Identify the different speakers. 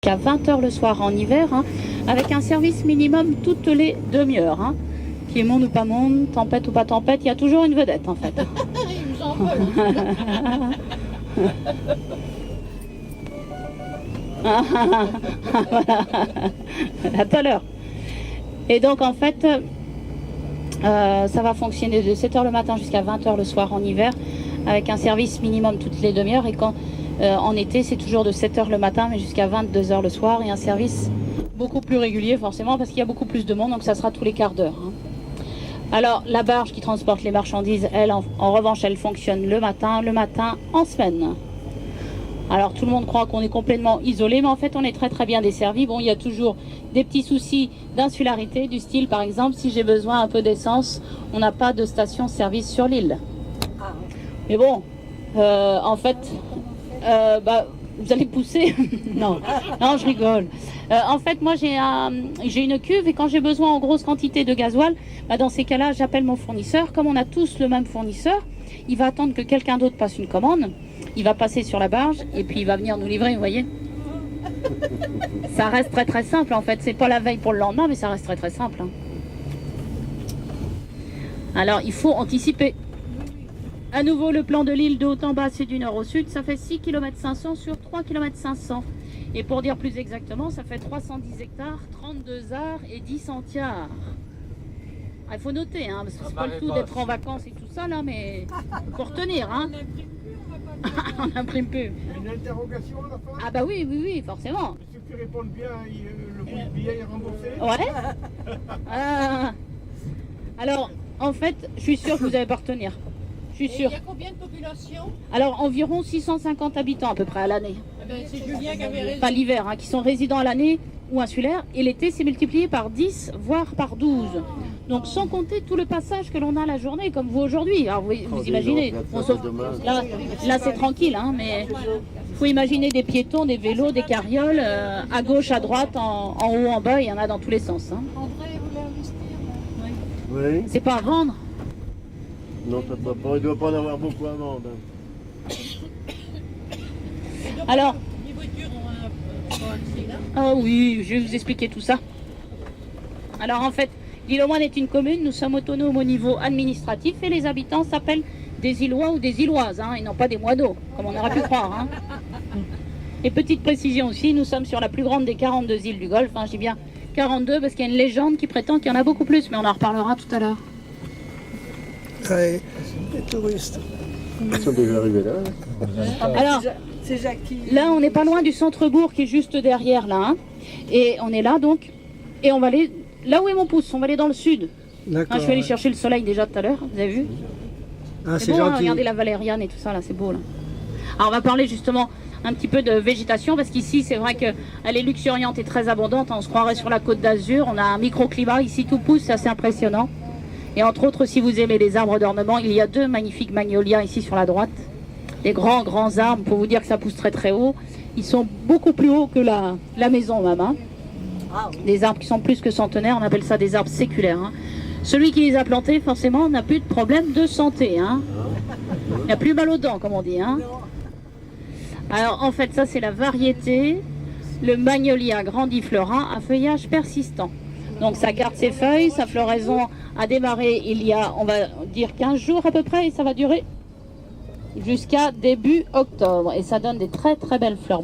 Speaker 1: Qu'à 20h le soir en hiver, hein, avec un service minimum toutes les demi-heures. Hein. Qu'il y ait monde ou pas monde, tempête ou pas tempête, il y a toujours une vedette en fait.
Speaker 2: Il nous en vole.
Speaker 1: À tout à l'heure. Et donc en fait, ça va fonctionner de 7h le matin jusqu'à 20h le soir en hiver, avec un service minimum toutes les demi-heures. Et quand en été, c'est toujours de 7h le matin, mais jusqu'à 22h le soir, et un service beaucoup plus régulier forcément, parce qu'il y a beaucoup plus de monde, donc ça sera tous les quarts d'heure. Hein. Alors, la barge qui transporte les marchandises, elle, en revanche, elle fonctionne le matin en semaine. Alors, tout le monde croit qu'on est complètement isolé, mais en fait, on est très très bien desservi. Bon, il y a toujours des petits soucis d'insularité, du style, par exemple, si j'ai besoin un peu d'essence, on n'a pas de station-service sur l'île. Mais bon, en fait, vous allez pousser. Non, je rigole. En fait, moi, j'ai une cuve, et quand j'ai besoin en grosse quantité de gasoil, dans ces cas-là, j'appelle mon fournisseur. Comme on a tous le même fournisseur, il va attendre que quelqu'un d'autre passe une commande. Il va passer sur la barge et puis il va venir nous livrer, vous voyez. Ça reste très très simple en fait. C'est pas la veille pour le lendemain, mais ça reste très très simple. Hein. Alors, il faut anticiper. À nouveau, le plan de l'île de haut en bas, c'est du nord au sud. Ça fait 6 km 500 sur 3 km 500. Et pour dire plus exactement, ça fait 310 hectares, 32 arts et 10 centiares. Il faut noter, hein, parce que c'est pas le tout d'être en vacances et tout ça, là, mais il faut retenir. Hein. On n'imprime plus.
Speaker 3: Une interrogation à la fin?
Speaker 1: Ah bah oui, forcément.
Speaker 3: Ceux qui répondent bien, le billet est remboursé?
Speaker 1: Ouais. Alors, en fait, je suis sûre que vous n'allez pas retenir. Je suis sûre.
Speaker 2: Il y a combien de population?
Speaker 1: Alors, environ 650 habitants à peu près à l'année.
Speaker 2: C'est Julien qui avait raison.
Speaker 1: Pas l'hiver, hein, qui sont résidents à l'année ou insulaires. Et l'été, c'est multiplié par 10, voire par 12. Donc, sans compter tout le passage que l'on a la journée, comme vous aujourd'hui. Alors, vous imaginez. Là, c'est tranquille, hein, mais il faut imaginer des piétons, des vélos, des carrioles, à gauche, à droite, en haut, en bas, il y en a dans tous les sens. Hein.
Speaker 2: André voulait investir.
Speaker 4: Oui.
Speaker 1: C'est pas à vendre.
Speaker 4: Non, ça ne pas. Il ne doit pas en avoir beaucoup à vendre.
Speaker 1: Alors,
Speaker 2: Les voitures ont accès là.
Speaker 1: ah oui, je vais vous expliquer tout ça. Alors en fait, l'île aux Moines est une commune, nous sommes autonomes au niveau administratif et les habitants s'appellent des Îlois ou des Îloises, hein, et non pas des moineaux, comme on aurait pu croire. Hein. Et petite précision aussi, nous sommes sur la plus grande des 42 îles du Golfe, hein, je dis bien 42 parce qu'il y a une légende qui prétend qu'il y en a beaucoup plus, mais on en reparlera tout à l'heure.
Speaker 5: Ouais, les touristes.
Speaker 4: Ils sont déjà arrivés là.
Speaker 1: Alors,
Speaker 5: C'est Jacques qui...
Speaker 1: là, on n'est pas loin du centre-bourg qui est juste derrière là. Hein. Et on est là donc. Et on va aller là où est mon pouce, on va aller dans le sud.
Speaker 5: D'accord.
Speaker 1: Hein, je suis allée chercher le soleil déjà tout à l'heure, vous avez vu?
Speaker 5: Ah,
Speaker 1: C'est
Speaker 5: c'est
Speaker 1: beau, hein,
Speaker 5: gentil.
Speaker 1: regardez la valériane et tout ça là, c'est beau là. Alors on va parler justement un petit peu de végétation parce qu'ici c'est vrai qu'elle est luxuriante et très abondante. On se croirait sur la côte d'Azur, on a un microclimat, ici tout pousse, c'est assez impressionnant. Et entre autres, si vous aimez les arbres d'ornement, il y a 2 magnifiques magnolias ici sur la droite. Des grands arbres, pour vous dire que ça pousse très très haut. Ils sont beaucoup plus hauts que la maison même. Hein. Des arbres qui sont plus que centenaires, on appelle ça des arbres séculaires. Hein. Celui qui les a plantés, forcément, n'a plus de problème de santé. Hein. Il n'a plus mal aux dents, comme on dit. Hein. Alors en fait, ça c'est la variété, le magnolia grandiflora à feuillage persistant. Donc ça garde ses feuilles, sa floraison a démarré il y a, on va dire 15 jours à peu près, et ça va durer jusqu'à début octobre. Et ça donne des très très belles fleurs.